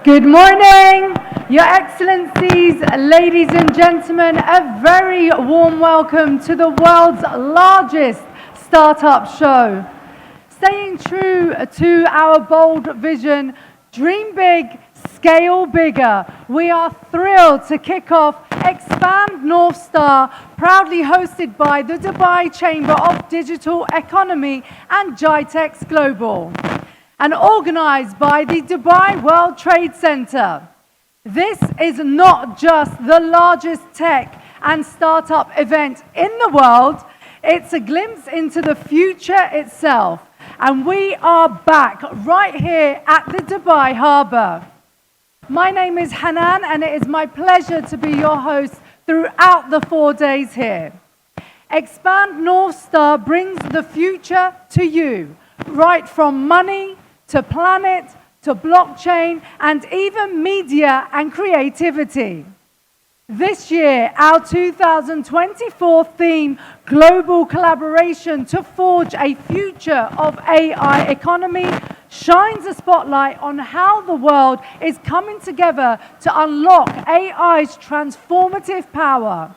Good morning, Your Excellencies, ladies and gentlemen. A very warm welcome to the world's largest startup show. Staying true to our bold vision, dream big, scale bigger, we are thrilled to kick off Expand North Star, proudly hosted by the Dubai Chamber of Digital Economy and GITEX Global, and organized by the Dubai World Trade Center. This is not just the largest tech and startup event in the world, it's a glimpse into the future itself. And we are back right here at the Dubai Harbour. My name is Hanan, and it is my pleasure to be your host throughout the 4 days here. Expand North Star brings the future to you, right from money to planet, to blockchain, and even media and creativity. This year, our 2024 theme, Global Collaboration to Forge a Future of AI Economy, shines a spotlight on how the world is coming together to unlock AI's transformative power.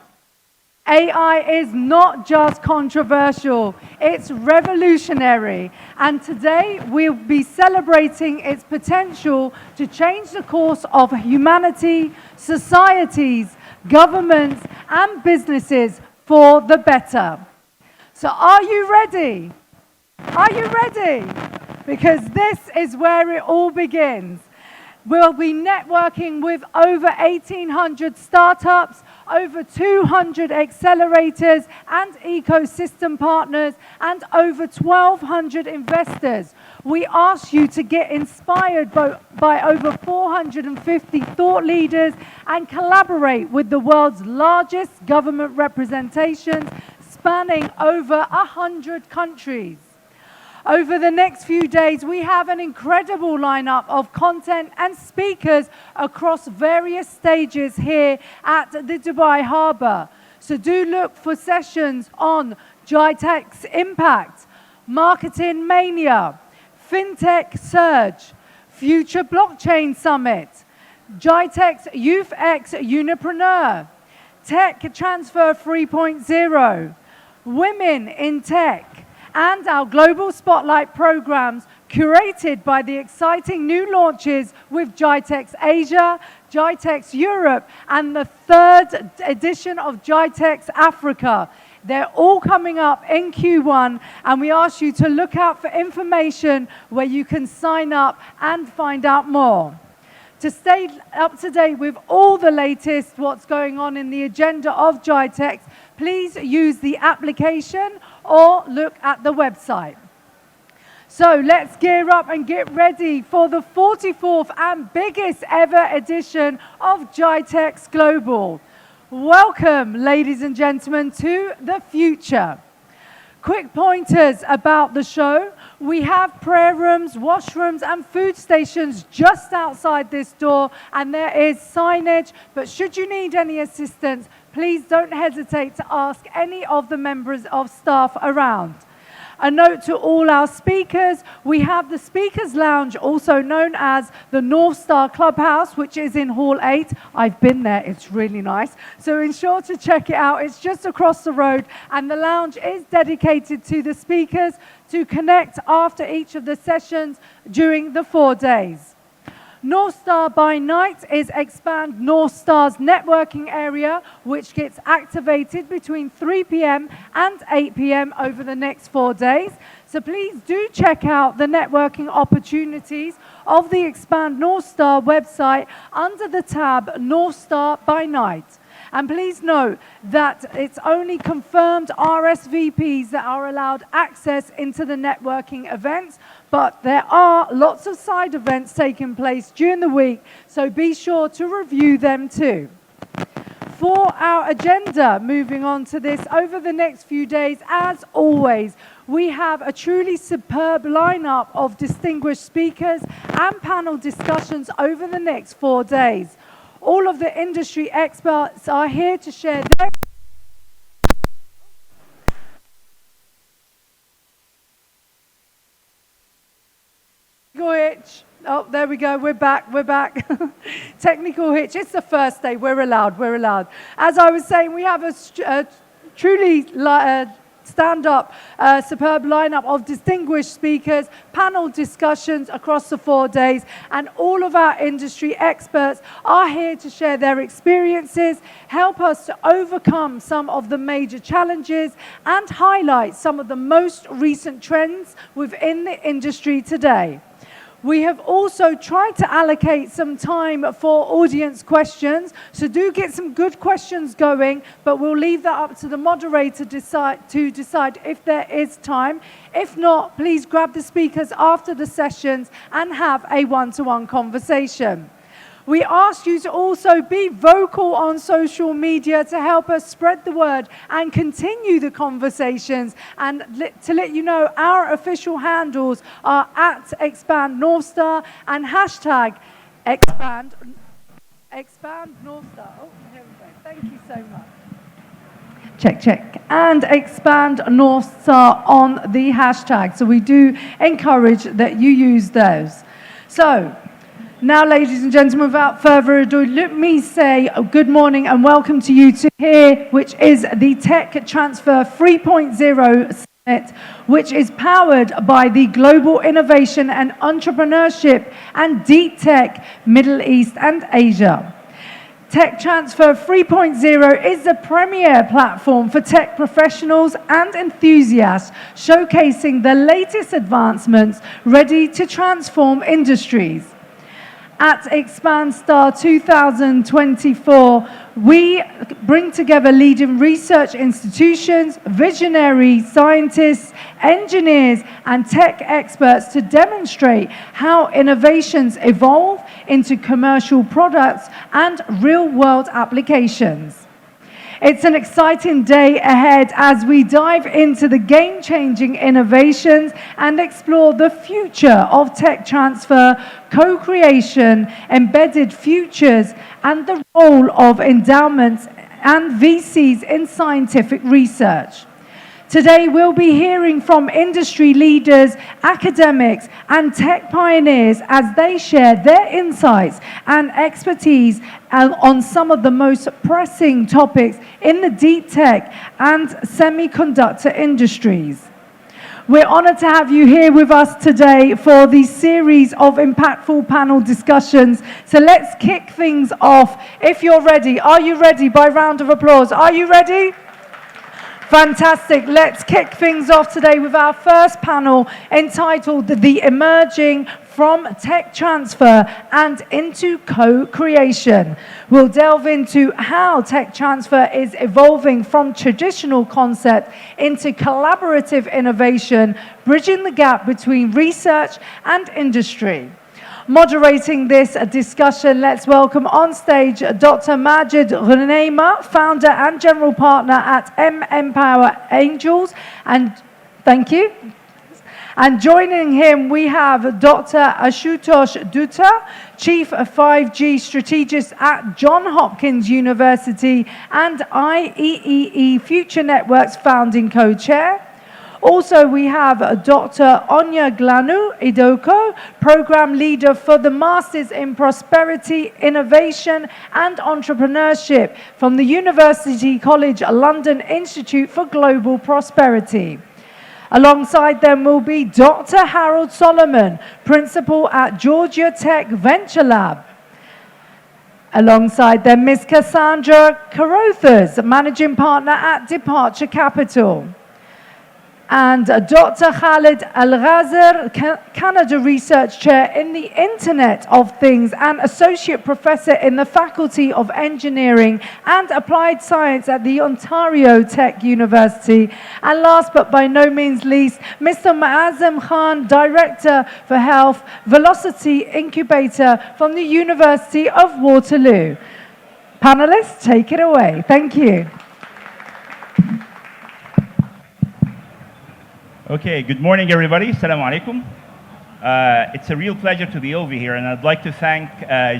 AI is not just controversial, it's revolutionary. And today we'll be celebrating its potential to change the course of humanity, societies, governments, and businesses for the better. So are you ready? Are you ready? Because this is where it all begins. We'll be networking with over 1,800 startups, over 200 accelerators and ecosystem partners, and over 1,200 investors. We ask you to get inspired by over 450 thought leaders and collaborate with the world's largest government representations spanning over 100 countries. Over the next few days, we have an incredible lineup of content and speakers across various stages here at the Dubai Harbour. So do look for sessions on GITEX Impact, Marketing Mania, FinTech Surge, Future Blockchain Summit, GITEX YouthX Unipreneur, Tech Transfer 3.0, Women in Tech, and our Global Spotlight programs curated by the exciting new launches with GITEX Asia, GITEX Europe, and the 3rd edition of GITEX Africa. They're all coming up in Q1, and we ask you to look out for information where you can sign up and find out more. To stay up to date with all the latest what's going on in the agenda of GITEX, please use the application or look at the website. So let's gear up and get ready for the 44th and biggest ever edition of GITEX Global. Welcome, ladies and gentlemen, to the future. Quick pointers about the show. We have prayer rooms, washrooms, and food stations just outside this door, and there is signage. But should you need any assistance, please don't hesitate to ask any of the members of staff around. A note to all our speakers, we have the Speakers Lounge, also known as the North Star Clubhouse, which is in Hall 8. I've been there, it's really nice. So ensure to check it out. It's just across the road, and the lounge is dedicated to the speakers to connect after each of the sessions during the 4 days. North Star by Night is Expand North Star's networking area, which gets activated between 3 p.m. and 8 p.m. over the next 4 days. So please do check out the networking opportunities of the Expand North Star website under the tab North Star by Night. And please note that it's only confirmed RSVPs that are allowed access into the networking events, but there are lots of side events taking place during the week, so be sure to review them too. For our agenda, moving on to this, over the next few days, as always, we have a truly superb lineup of distinguished speakers and panel discussions over the next 4 days. All of the industry experts are here to share their hitch. Oh, there we go. We're back. We're back. Technical hitch. It's the first day. We're allowed. We're allowed. As I was saying, we have a truly stand-up, superb lineup of distinguished speakers, panel discussions across the 4 days, and all of our industry experts are here to share their experiences, help us to overcome some of the major challenges, and highlight some of the most recent trends within the industry today. We have also tried to allocate some time for audience questions, so do get some good questions going, but we'll leave that up to the moderator to decide if there is time. If not, please grab the speakers after the sessions and have a one-to-one conversation. We ask you to also be vocal on social media to help us spread the word and continue the conversations. And to let you know, our official handles are @ExpandNorthstar and hashtag expand Northstar. Oh, here we go. Thank you so much. Check. And expand Northstar on the hashtag. So we do encourage that you use those. So, now, ladies and gentlemen, without further ado, let me say good morning and welcome to you to here, which is the Tech Transfer 3.0 Summit, which is powered by the Global Innovation and Entrepreneurship and Deep Tech Middle East and Asia. Tech Transfer 3.0 is the premier platform for tech professionals and enthusiasts, showcasing the latest advancements ready to transform industries. At ExpandStar 2024, we bring together leading research institutions, visionary scientists, engineers, and tech experts to demonstrate how innovations evolve into commercial products and real-world applications. It's an exciting day ahead as we dive into the game-changing innovations and explore the future of tech transfer, co-creation, embedded futures, and the role of endowments and VCs in scientific research. Today, we'll be hearing from industry leaders, academics, and tech pioneers as they share their insights and expertise on some of the most pressing topics in the deep tech and semiconductor industries. We're honored to have you here with us today for the series of impactful panel discussions. So let's kick things off. If you're ready, are you ready? By round of applause. Are you ready? Fantastic. Let's kick things off today with our first panel entitled The Emerging from Tech Transfer and into Co-Creation. We'll delve into how tech transfer is evolving from traditional concept into collaborative innovation, bridging the gap between research and industry. Moderating this discussion, let's welcome on stage Dr. Majid Ghoneima, founder and general partner at Empower Angels. And thank you. And joining him, we have Dr. Ashutosh Dutta, Chief of 5G Strategist at Johns Hopkins University and IEEE Future Networks founding co-chair. Also, we have Dr. Onyaglanu Idoko, Program Leader for the Masters in Prosperity, Innovation and Entrepreneurship from the University College London Institute for Global Prosperity. Alongside them will be Dr. Harold Solomon, Principal at Georgia Tech Venture Lab. Alongside them, Ms. Cassandra Carothers, Managing Partner at Departure Capital. And Dr. Khalid Al-Ghazir, Canada Research Chair in the Internet of Things and Associate Professor in the Faculty of Engineering and Applied Science at the Ontario Tech University. And last but by no means least, Mr. Maazem Khan, Director for Health, Velocity Incubator from the University of Waterloo. Panelists, take it away. Thank you. Okay, good morning, everybody. Assalamu alaikum. It's a real pleasure to be over here, and I'd like to thank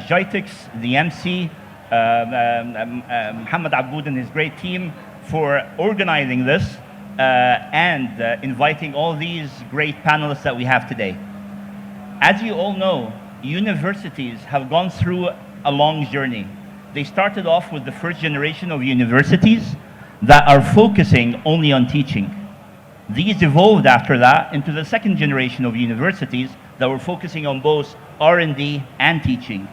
Jitix, the MC, Muhammad Aboud and his great team for organizing this and inviting all these great panelists that we have today. As you all know, universities have gone through a long journey. They started off with the first generation of universities that are focusing only on teaching. These evolved after that into the second generation of universities that were focusing on both R&D and teaching.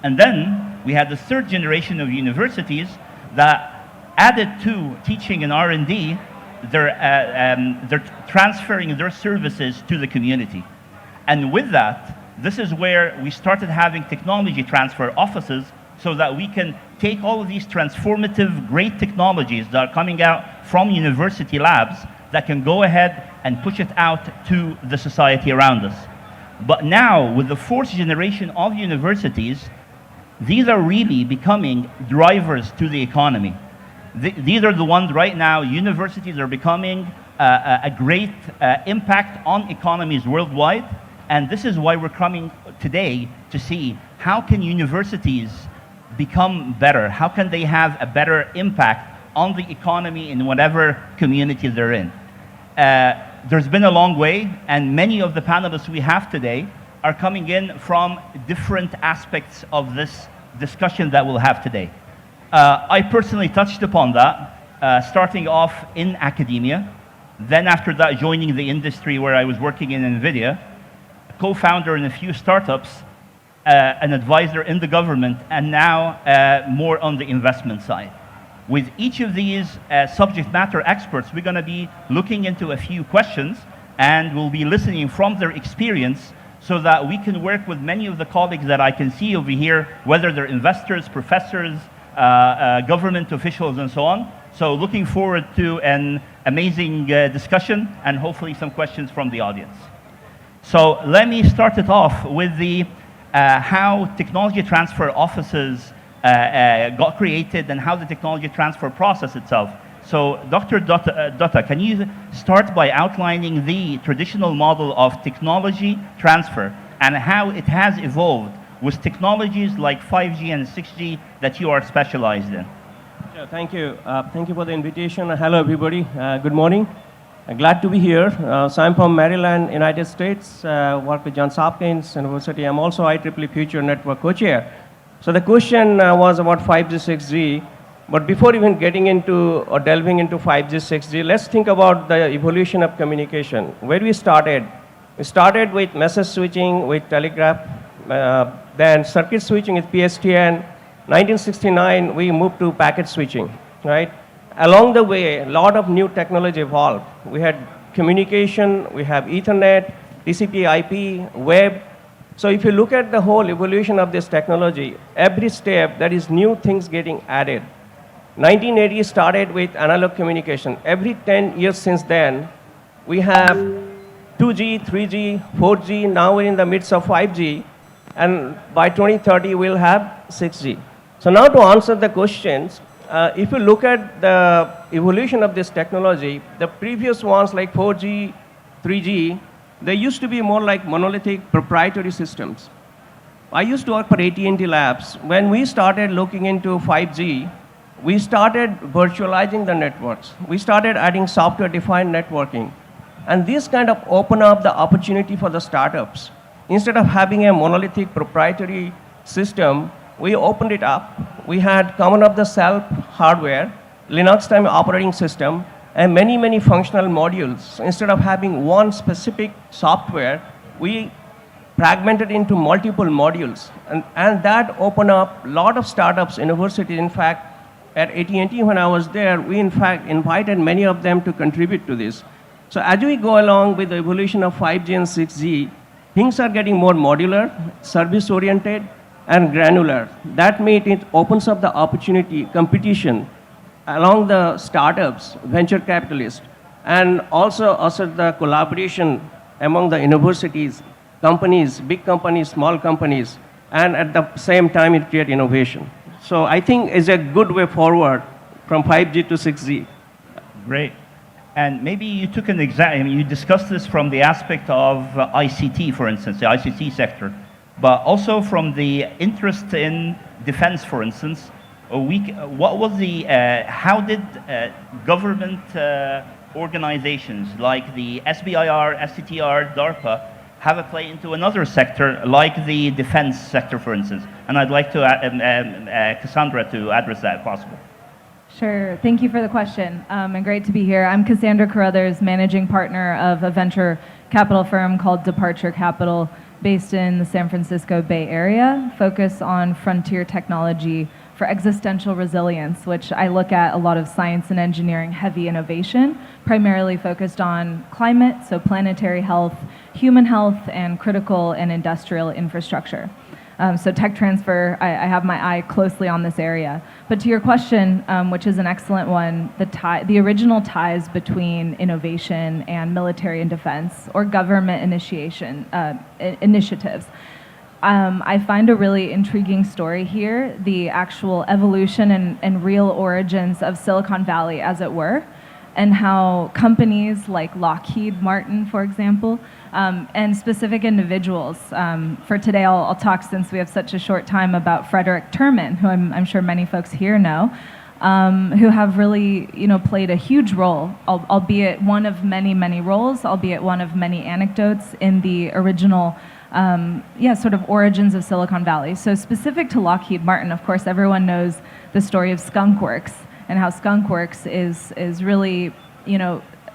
And then we had the third generation of universities that added to teaching and R&D, they're transferring their services to the community. And with that, this is where we started having technology transfer offices so that we can take all of these transformative, great technologies that are coming out from university labs that can go ahead and push it out to the society around us. But now, with the fourth generation of universities, these are really becoming drivers to the economy. These are the ones right now, universities are becoming a great impact on economies worldwide. And this is why we're coming today to see how can universities become better? How can they have a better impact on the economy in whatever community they're in? There's been a long way, and many of the panelists we have today are coming in from different aspects of this discussion that we'll have today. I personally touched upon that, starting off in academia, then after that joining the industry where I was working in NVIDIA, co-founder in a few startups, an advisor in the government, and now more on the investment side. With each of these subject matter experts, we're going to be looking into a few questions, and we'll be listening from their experience so that we can work with many of the colleagues that I can see over here, whether they're investors, professors, government officials, and so on. So looking forward to an amazing discussion and hopefully some questions from the audience. So let me start it off with the how technology transfer offices got created and how the technology transfer process itself. So Dr. Dutta, can you start by outlining the traditional model of technology transfer and how it has evolved with technologies like 5G and 6G that you are specialized in? Yeah, thank you. Thank you for the invitation. Hello, everybody. Good morning. Glad to be here. So I'm from Maryland, United States, work with Johns Hopkins University. I'm also IEEE Future Network co-chair. So the question was about 5G, 6G. But before even getting into or delving into 5G, 6G, let's think about the evolution of communication. Where we started with message switching with telegraph, then circuit switching with PSTN. 1969, we moved to packet switching, right? Along the way, a lot of new technology evolved. We had communication, we have Ethernet, TCP IP, web. So if you look at the whole evolution of this technology, every step there is new things getting added. 1980 started with analog communication. Every 10 years since then, we have 2G, 3G, 4G, now we're in the midst of 5G, and by 2030 we'll have 6G. So now to answer the questions, if you look at the evolution of this technology, the previous ones like 4G, 3G, they used to be more like monolithic proprietary systems. I used to work for AT&T Labs. When we started looking into 5G, we started virtualizing the networks. We started adding software-defined networking. And this kind of opened up the opportunity for the startups. Instead of having a monolithic proprietary system, we opened it up. We had common off-the-shelf hardware, Linux-time operating system, and many, many functional modules. So instead of having one specific software, we fragmented into multiple modules. And that opened up a lot of startups, universities. In fact, at AT&T when I was there, we in fact invited many of them to contribute to this. So as we go along with the evolution of 5G and 6G, things are getting more modular, service-oriented, and granular. That means it opens up the opportunity, competition along the startups, venture capitalists, and also the collaboration among the universities, companies, big companies, small companies, and at the same time it creates innovation. So I think it's a good way forward from 5G to 6G. Great. And maybe you took an example, I mean, you discussed this from the aspect of ICT, for instance, the ICT sector, but also from the interest in defense, for instance. What was the, how did government organizations like the SBIR, STTR, DARPA have a play into another sector, like the defense sector, for instance. And I'd like to Cassandra to address that if possible. Sure. Thank you for the question, and great to be here. I'm Cassandra Carruthers, managing partner of a venture capital firm called Departure Capital, based in the San Francisco Bay Area, focused on frontier technology for existential resilience, which I look at a lot of science and engineering heavy innovation, primarily focused on climate, so planetary health, human health, and critical and industrial infrastructure. So tech transfer, I have my eye closely on this area. But to your question, which is an excellent one, the original ties between innovation and military and defense, or government initiatives. I find a really intriguing story here, the actual evolution and real origins of Silicon Valley, as it were, and how companies like Lockheed Martin, for example, and specific individuals. For today, I'll talk, since we have such a short time, about Frederick Terman, who I'm sure many folks here know, who have really, played a huge role, albeit one of many, many roles, albeit one of many anecdotes in the original sort of origins of Silicon Valley. So specific to Lockheed Martin, of course, everyone knows the story of Skunk Works and how Skunk Works is really,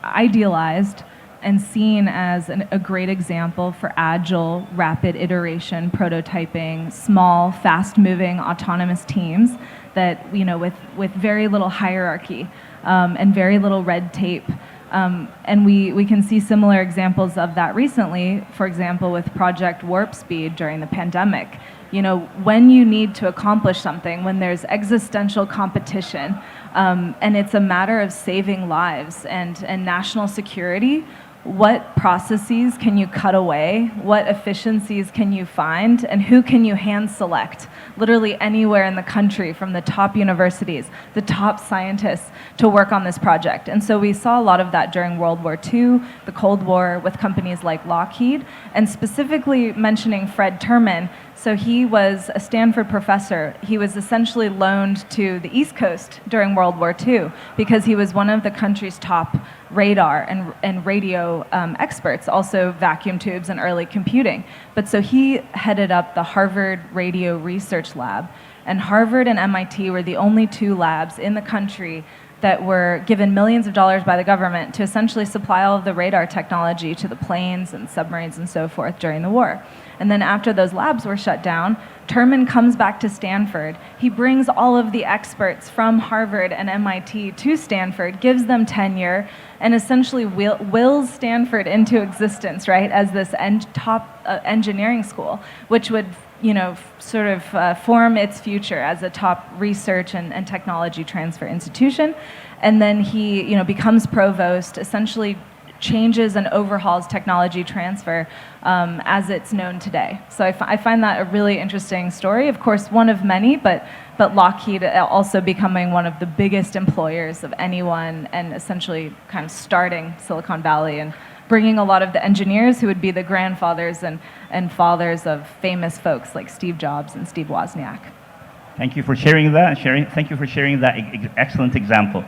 idealized and seen as a great example for agile, rapid iteration, prototyping, small, fast-moving, autonomous teams that, with very little hierarchy and very little red tape. And we can see similar examples of that recently, for example, with Project Warp Speed during the pandemic. When you need to accomplish something, when there's existential competition, and it's a matter of saving lives and national security, what processes can you cut away? What efficiencies can you find? And who can you hand select? Literally anywhere in the country, from the top universities, the top scientists, to work on this project. And so we saw a lot of that during World War II, the Cold War, with companies like Lockheed, and specifically mentioning Fred Terman. So he was a Stanford professor. He was essentially loaned to the East Coast during World War II because he was one of the country's top radar and radio experts, also vacuum tubes and early computing. But so he headed up the Harvard Radio Research Lab, and Harvard and MIT were the only two labs in the country that were given millions of dollars by the government to essentially supply all of the radar technology to the planes and submarines and so forth during the war. And then after those labs were shut down, Terman comes back to Stanford. He brings all of the experts from Harvard and MIT to Stanford, gives them tenure, and essentially wills Stanford into existence, right, as this top engineering school, which would sort of form its future as a top research and technology transfer institution. And then he, becomes provost, essentially changes and overhauls technology transfer as it's known today. So I find that a really interesting story. Of course, one of many, but Lockheed also becoming one of the biggest employers of anyone, and essentially kind of starting Silicon Valley and bringing a lot of the engineers who would be the grandfathers and fathers of famous folks like Steve Jobs and Steve Wozniak. Thank you for sharing that. Thank you for sharing that excellent example.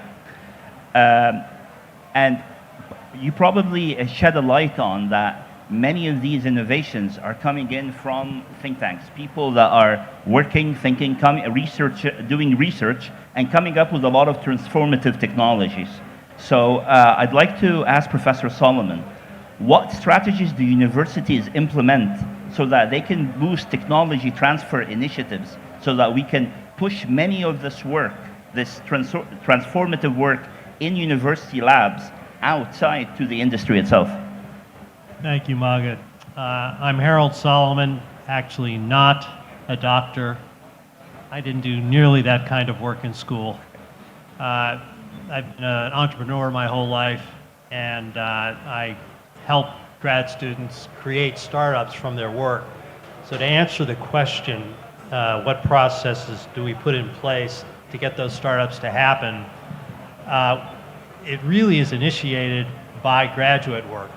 And you probably shed a light on that many of these innovations are coming in from think tanks, people that are working, thinking, doing research, and coming up with a lot of transformative technologies. So I'd like to ask Professor Solomon, what strategies do universities implement so that they can boost technology transfer initiatives so that we can push many of this work, this transformative work in university labs outside to the industry itself? Thank you, Magid. I'm Harold Solomon, actually not a doctor. I didn't do nearly that kind of work in school. I've been an entrepreneur my whole life, and I help grad students create startups from their work. So to answer the question, what processes do we put in place to get those startups to happen, it really is initiated by graduate work.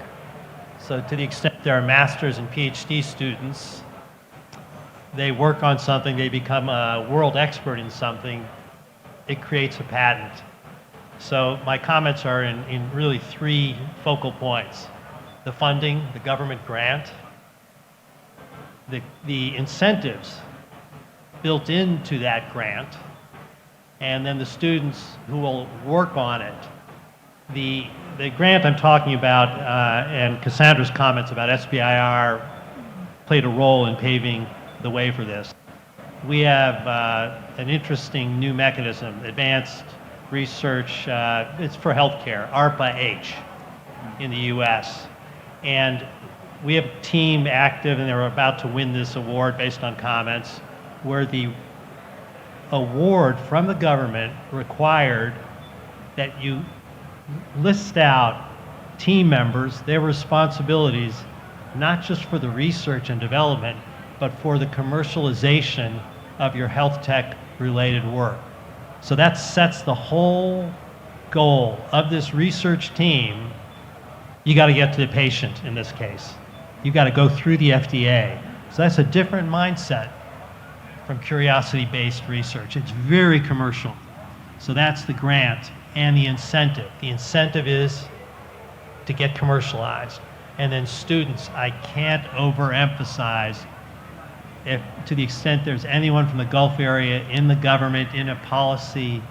So to the extent there are master's and PhD students, they work on something, they become a world expert in something, it creates a patent. So my comments are in really three focal points: the funding, the government grant, the incentives built into that grant, and then the students who will work on it. The grant I'm talking about, and Cassandra's comments about SBIR played a role in paving the way for this. We have an interesting new mechanism, advanced research, it's for healthcare, ARPA-H in the US. And we have a team active, and they're about to win this award based on comments, where the award from the government required that you list out team members, their responsibilities, not just for the research and development, but for the commercialization of your health tech related work. So that sets the whole goal of this research team. You got to get to the patient in this case. You got to go through the FDA. So that's a different mindset from curiosity-based research. It's very commercial. So that's the grant and the incentive. The incentive is to get commercialized. And then students, I can't overemphasize, if to the extent there's anyone from the Gulf area in the government, in a policy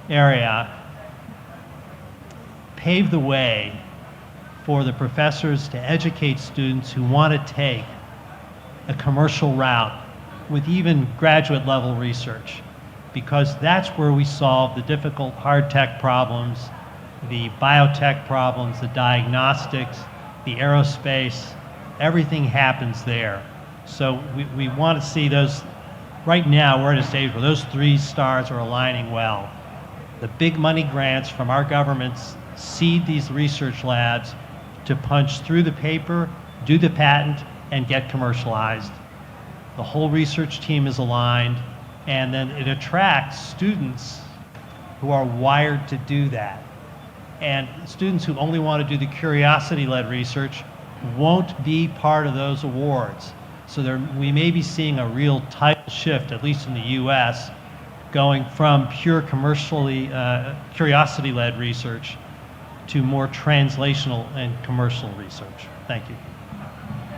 area, pave the way for the professors to educate students who want to take a commercial route with even graduate level research, because that's where we solve the difficult hard tech problems, the biotech problems, the diagnostics, the aerospace, everything happens there. So we want to see those. Right now we're at a stage where those three stars are aligning well. The big money grants from our governments seed these research labs to punch through the paper, do the patent, and get commercialized. The whole research team is aligned, and then it attracts students who are wired to do that. And students who only want to do the curiosity-led research won't be part of those awards. So we may be seeing a real tidal shift, at least in the US, going from pure commercially, curiosity-led research to more translational and commercial research. Thank you.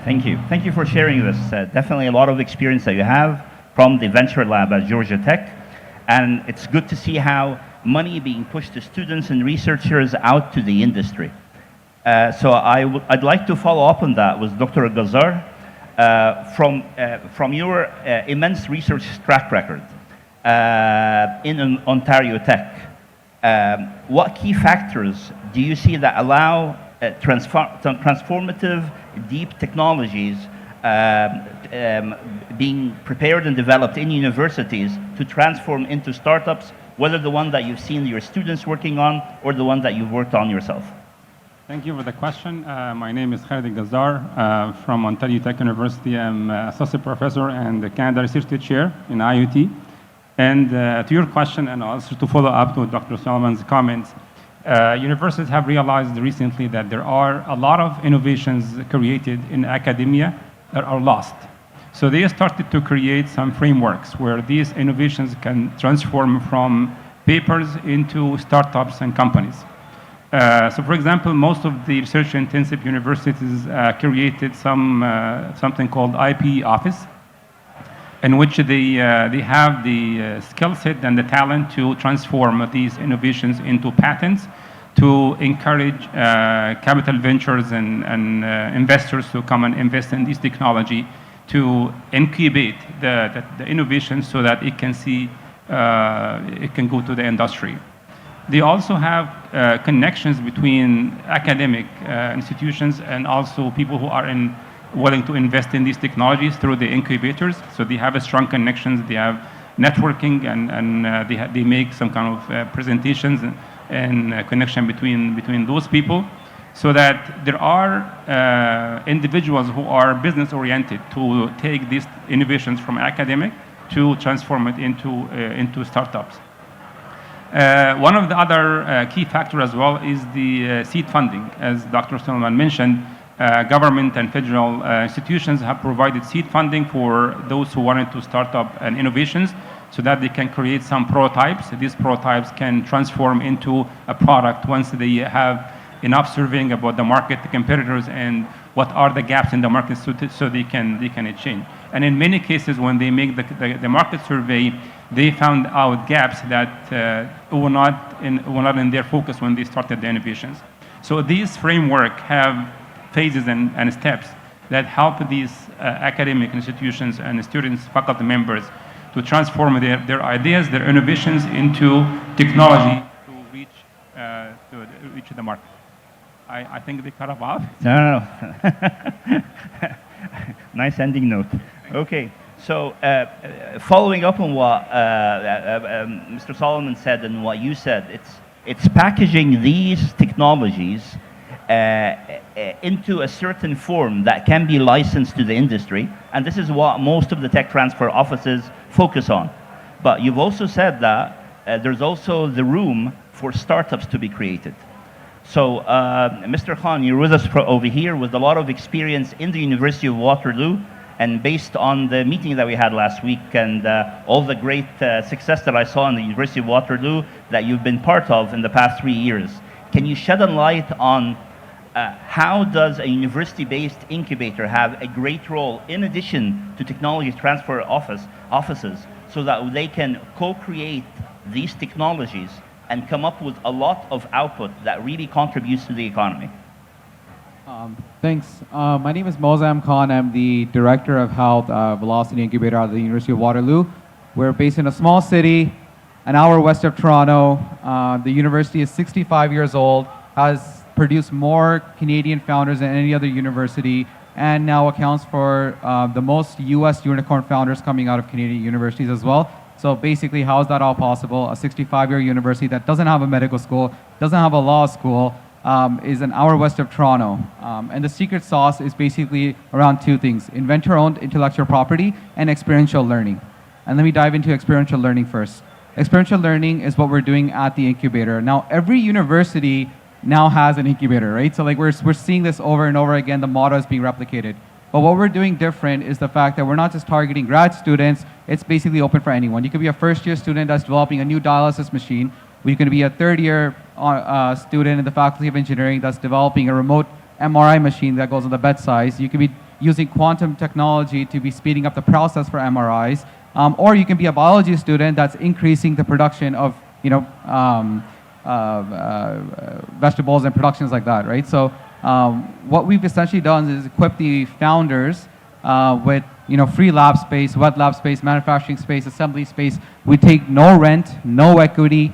Thank you. Thank you for sharing this. Definitely a lot of experience that you have from the Venture Lab at Georgia Tech. And it's good to see how money being pushed to students and researchers out to the industry. So I'd like to follow up on that with Dr. Ghazar. From your immense research track record in Ontario Tech, what key factors do you see that allow transformative deep technologies being prepared and developed in universities to transform into startups, whether the one that you've seen your students working on or the one that you've worked on yourself? Thank you for the question. My name is Khalid Ghazar from Ontario Tech University. I'm Associate Professor and the Canada Research Chair in IoT. And to your question, and also to follow up to Dr. Solomon's comments, universities have realized recently that there are a lot of innovations created in academia that are lost. So they started to create some frameworks where these innovations can transform from papers into startups and companies. So for example, most of the research-intensive universities created something called IEEE office, in which they have the skill set and the talent to transform these innovations into patents, to encourage capital ventures and investors to come and invest in this technology, to incubate the innovation so that it can it can go to the industry. They also have connections between academic institutions and also people who are willing to invest in these technologies through the incubators. So they have a strong connections, they have networking, and they make some kind of presentations and connection between those people, so that there are individuals who are business oriented to take these innovations from academic to transform it into startups. One of the other key factors as well is the seed funding. As Dr. Solomon mentioned, government and federal institutions have provided seed funding for those who wanted to start up innovations so that they can create some prototypes. These prototypes can transform into a product once they have enough surveying about the market, the competitors, and what are the gaps in the market so they can change. And in many cases, when they make the market survey, they found out gaps that were not in their focus when they started the innovations. So these framework have phases and steps that help these academic institutions and students, faculty members, to transform their ideas, their innovations into technology to reach the market. I think they cut off. No. Nice ending note. Okay, so following up on what Mr. Solomon said and what you said, it's packaging these technologies into a certain form that can be licensed to the industry, and this is what most of the tech transfer offices focus on. But you've also said that there's also the room for startups to be created. So, Mr. Khan, you're with us over here with a lot of experience in the University of Waterloo, and based on the meeting that we had last week and all the great success that I saw in the University of Waterloo that you've been part of in the past 3 years, can you shed a light on how does a university-based incubator have a great role in addition to technology transfer offices so that they can co-create these technologies and come up with a lot of output that really contributes to the economy? Thanks. My name is Mozam Khan. I'm the Director of Health Velocity Incubator out of the University of Waterloo. We're based in a small city, an hour west of Toronto. The university is 65 years old, has produced more Canadian founders than any other university, and now accounts for the most US unicorn founders coming out of Canadian universities as well. So basically, how is that all possible? A 65-year university that doesn't have a medical school, doesn't have a law school, is an hour west of Toronto. And the secret sauce is basically around two things: inventor-owned intellectual property and experiential learning. And let me dive into experiential learning first. Experiential learning is what we're doing at the incubator. Now, every university now has an incubator, right? So like we're seeing this over and over again, the model is being replicated. But what we're doing different is the fact that we're not just targeting grad students, it's basically open for anyone. You could be a first-year student that's developing a new dialysis machine. You could be a third-year student in the Faculty of Engineering that's developing a remote MRI machine that goes on the bedside. You could be using quantum technology to be speeding up the process for MRIs. Or you can be a biology student that's increasing the production of, vegetables and productions like that, right? So what we've essentially done is equip the founders with free lab space, wet lab space, manufacturing space, assembly space. We take no rent, no equity.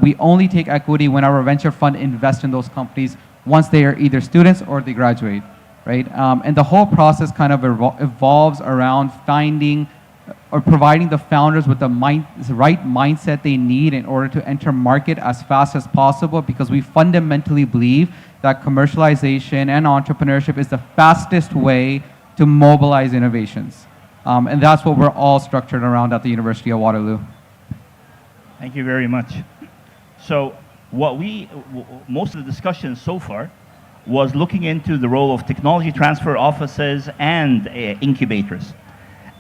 We only take equity when our venture fund invests in those companies once they are either students or they graduate, right? And the whole process kind of evolves around finding or providing the founders with the right mindset they need in order to enter market as fast as possible, because we fundamentally believe that commercialization and entrepreneurship is the fastest way to mobilize innovations. And that's what we're all structured around at the University of Waterloo. Thank you very much. So most of the discussion so far was looking into the role of technology transfer offices and incubators.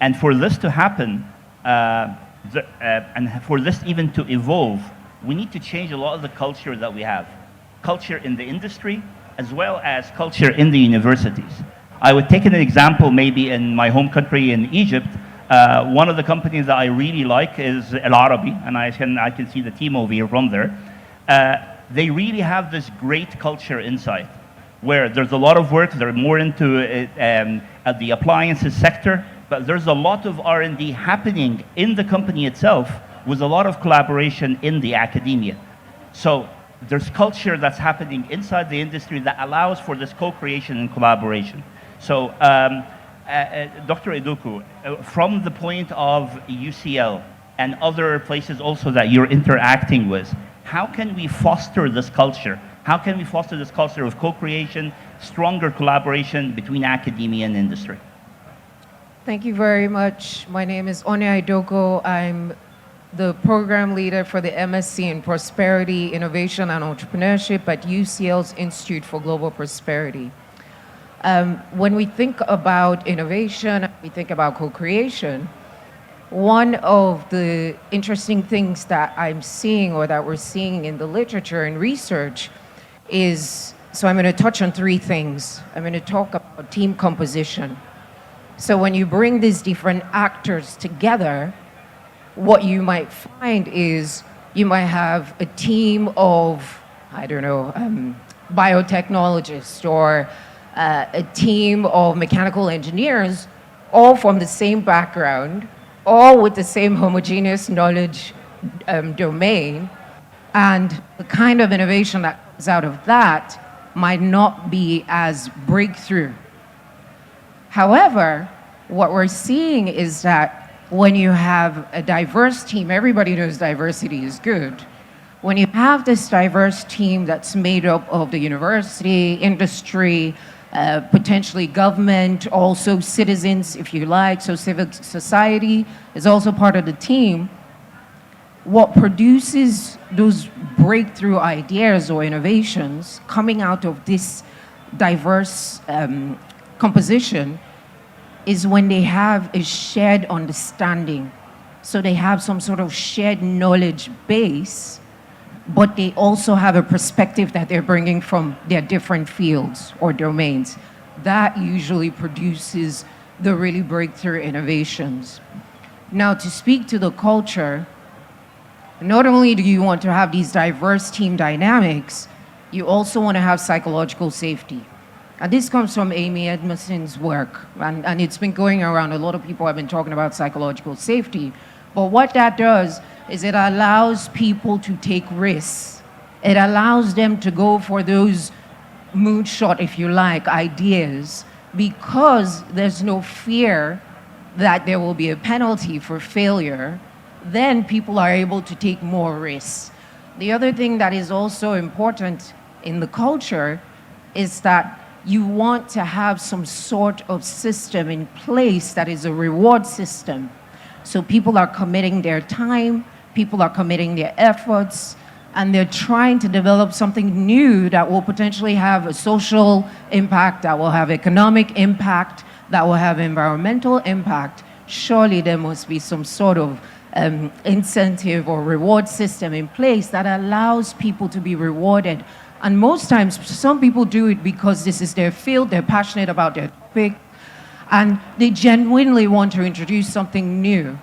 And for this to happen, and for this even to evolve, we need to change a lot of the culture that we have. Culture in the industry, as well as culture in the universities. I would take an example maybe in my home country in Egypt. One of the companies that I really like is El Arabi, and I can see the team over here from there. They really have this great culture inside, where there's a lot of work. They're more into the appliances sector, but there's a lot of R&D happening in the company itself with a lot of collaboration in the academia. So there's culture that's happening inside the industry that allows for this co-creation and collaboration. So Dr. Idoko, from the point of UCL and other places also that you're interacting with, how can we foster this culture? How can we foster this culture of co-creation, stronger collaboration between academia and industry? Thank you very much. My name is Idoko. I'm the program leader for the MSc in Prosperity, Innovation, and Entrepreneurship at UCL's Institute for Global Prosperity. When we think about innovation, we think about co-creation. One of the interesting things that I'm seeing, or that we're seeing in the literature and research, is So I'm going to touch on three things. I'm going to talk about team composition. So when you bring these different actors together, what you might find is you might have a team of, I don't know, biotechnologists or a team of mechanical engineers, all from the same background, all with the same homogeneous knowledge domain, and the kind of innovation that comes out of that might not be as breakthrough. However, what we're seeing is that when you have a diverse team, everybody knows diversity is good. When you have this diverse team that's made up of the university, industry, potentially government, also citizens, if you like, so civic society is also part of the team, what produces those breakthrough ideas or innovations coming out of this diverse composition is when they have a shared understanding. So they have some sort of shared knowledge base, but they also have a perspective that they're bringing from their different fields or domains. That usually produces the really breakthrough innovations. Now, to speak to the culture, not only do you want to have these diverse team dynamics, you also want to have psychological safety. And this comes from Amy Edmondson's work, and it's been going around. A lot of people have been talking about psychological safety. But what that does is it allows people to take risks. It allows them to go for those moonshot, if you like, ideas, because there's no fear that there will be a penalty for failure. Then people are able to take more risks. The other thing that is also important in the culture is that you want to have some sort of system in place that is a reward system. So people are committing their time, people are committing their efforts, and they're trying to develop something new that will potentially have a social impact, that will have economic impact, that will have environmental impact. Surely there must be some sort of incentive or reward system in place that allows people to be rewarded. And most times, some people do it because this is their field, they're passionate about their topic, and they genuinely want to introduce something new.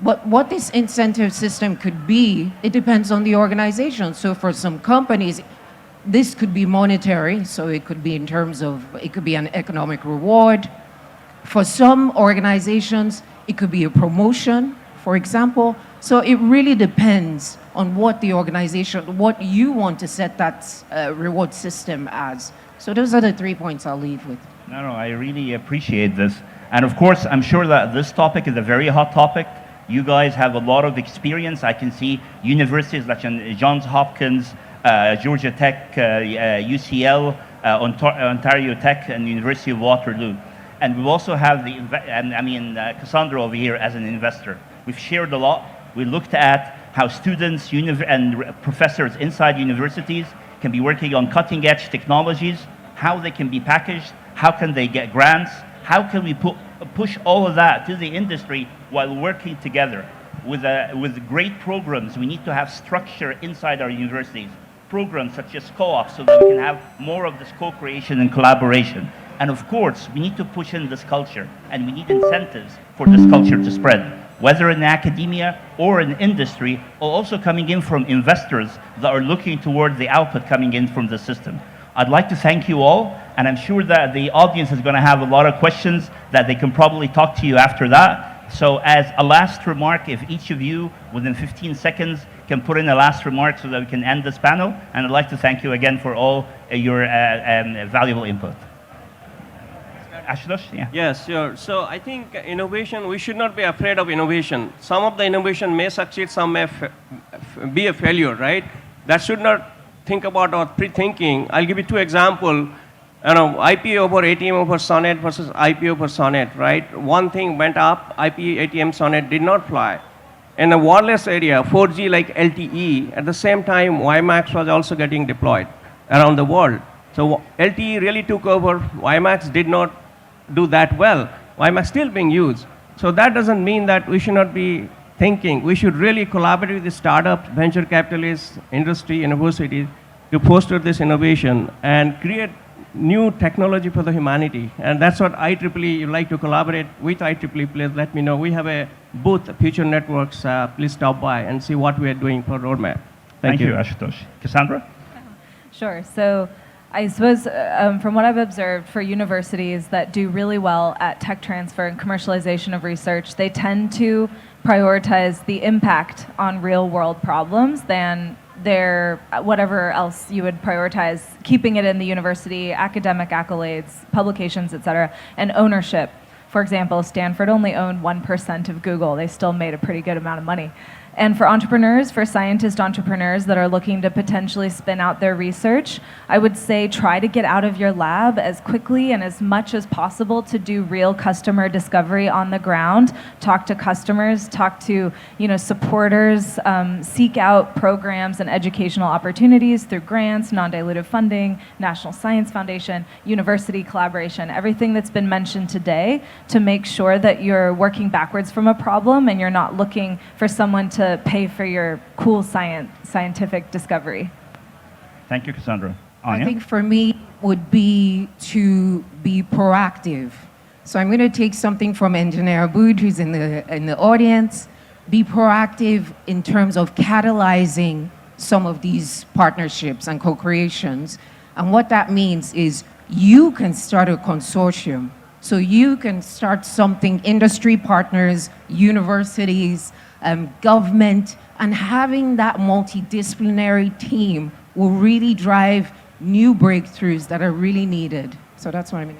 But what this incentive system could be, it depends on the organization. So for some companies, this could be monetary, so it could be in terms of, it could be an economic reward. For some organizations, it could be a promotion, for example. So it really depends on what the organization, what you want to set that reward system as. So those are the 3 points I'll leave with. No, I really appreciate this. And of course, I'm sure that this topic is a very hot topic. You guys have a lot of experience. I can see universities like Johns Hopkins, Georgia Tech, UCL, Ontario Tech, and University of Waterloo. And we also have Cassandra over here as an investor. We've shared a lot. We looked at how students and professors inside universities can be working on cutting-edge technologies, how they can be packaged, how can they get grants, how can we push all of that to the industry while working together with great programs. We need to have structure inside our universities, programs such as co-ops, so that we can have more of this co-creation and collaboration. And of course, we need to push in this culture, and we need incentives for this culture to spread, whether in academia or in industry, or also coming in from investors that are looking toward the output coming in from the system. I'd like to thank you all, and I'm sure that the audience is going to have a lot of questions that they can probably talk to you after that. So as a last remark, if each of you, within 15 seconds, can put in a last remark so that we can end this panel, and I'd like to thank you again for all your valuable input. Ashutosh, yeah. Yes, sure. So I think innovation, we should not be afraid of innovation. Some of the innovation may succeed, some may be a failure, right? That should not think about or pre-thinking. I'll give you 2 examples. IP over ATM over SONET versus IP over SONET, right? One thing went up, IP ATM SONET did not fly. In the wireless area, 4G like LTE, at the same time, WiMAX was also getting deployed around the world. So LTE really took over, WiMAX did not do that well. WiMAX still being used. So that doesn't mean that we should not be thinking. We should really collaborate with the startups, venture capitalists, industry, universities to foster this innovation and create new technology for the humanity. And that's what IEEE would like to collaborate with IEEE. Please let me know. We have a booth, Future Networks. Please stop by and see what we are doing for roadmap. Thank you, Ashutosh. Cassandra? Sure. So I suppose from what I've observed for universities that do really well at tech transfer and commercialization of research, they tend to prioritize the impact on real world problems than their whatever else you would prioritize, keeping it in the university, academic accolades, publications, et cetera, and ownership. For example, Stanford only owned 1% of Google. They still made a pretty good amount of money. And for entrepreneurs, for scientist entrepreneurs that are looking to potentially spin out their research, I would say try to get out of your lab as quickly and as much as possible to do real customer discovery on the ground. Talk to customers, talk to supporters, seek out programs and educational opportunities through grants, non-dilutive funding, National Science Foundation, university collaboration, everything that's been mentioned today to make sure that you're working backwards from a problem and you're not looking for someone to pay for your cool scientific discovery. Thank you, Cassandra. Anya? I think for me would be to be proactive. So I'm going to take something from Engineer Aboud, who's in the audience. Be proactive in terms of catalyzing some of these partnerships and co-creations. And what that means is you can start a consortium. So you can start something, industry partners, universities, government, and having that multidisciplinary team will really drive new breakthroughs that are really needed. So that's what I mean.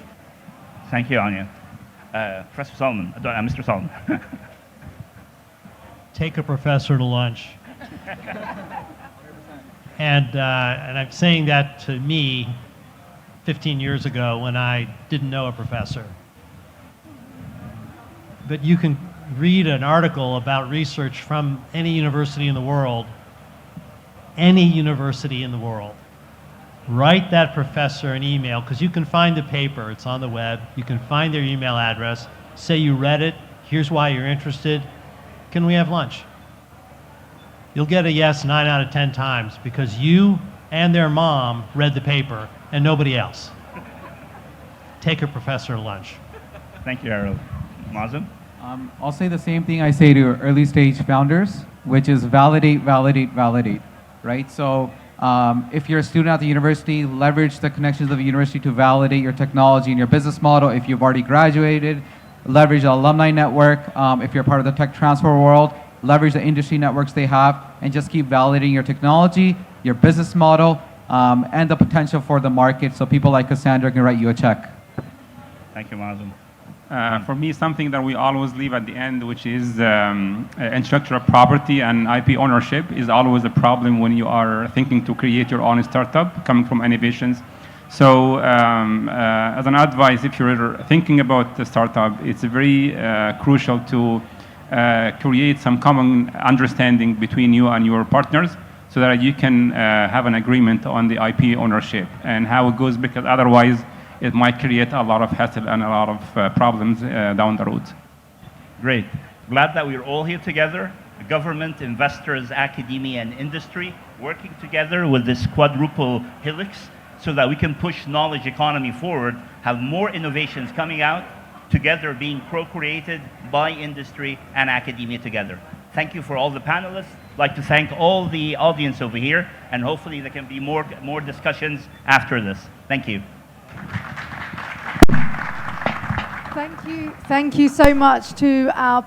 Thank you, Anya. Professor Solomon, Mr. Solomon. Take a professor to lunch. And I'm saying that to me 15 years ago when I didn't know a professor. But you can read an article about research from any university in the world, write that professor an email, because you can find the paper, it's on the web, you can find their email address, say you read it, here's why you're interested, can we have lunch? You'll get a yes 9 out of 10 times because you and their mom read the paper and nobody else. Take a professor to lunch. Thank you, Harold. Mazen? I'll say the same thing I say to early stage founders, which is validate, validate, validate, right? So if you're a student at the university, leverage the connections of the university to validate your technology and your business model. If you've already graduated, leverage the alumni network. If you're part of the tech transfer world, leverage the industry networks they have, and just keep validating your technology, your business model, and the potential for the market so people like Cassandra can write you a check. Thank you, Mazen. For me, something that we always leave at the end, which is intellectual property and IP ownership, is always a problem when you are thinking to create your own startup coming from innovations. So as an advice, if you're thinking about the startup, it's very crucial to create some common understanding between you and your partners so that you can have an agreement on the IP ownership and how it goes, because otherwise it might create a lot of hassle and a lot of problems down the road. Great. Glad that we're all here together, government, investors, academia, and industry, working together with this quadruple helix so that we can push knowledge economy forward, have more innovations coming out, together being co-created by industry and academia together. Thank you for all the panelists. I'd like to thank all the audience over here, and hopefully there can be more discussions after this. Thank you. Thank you so much to our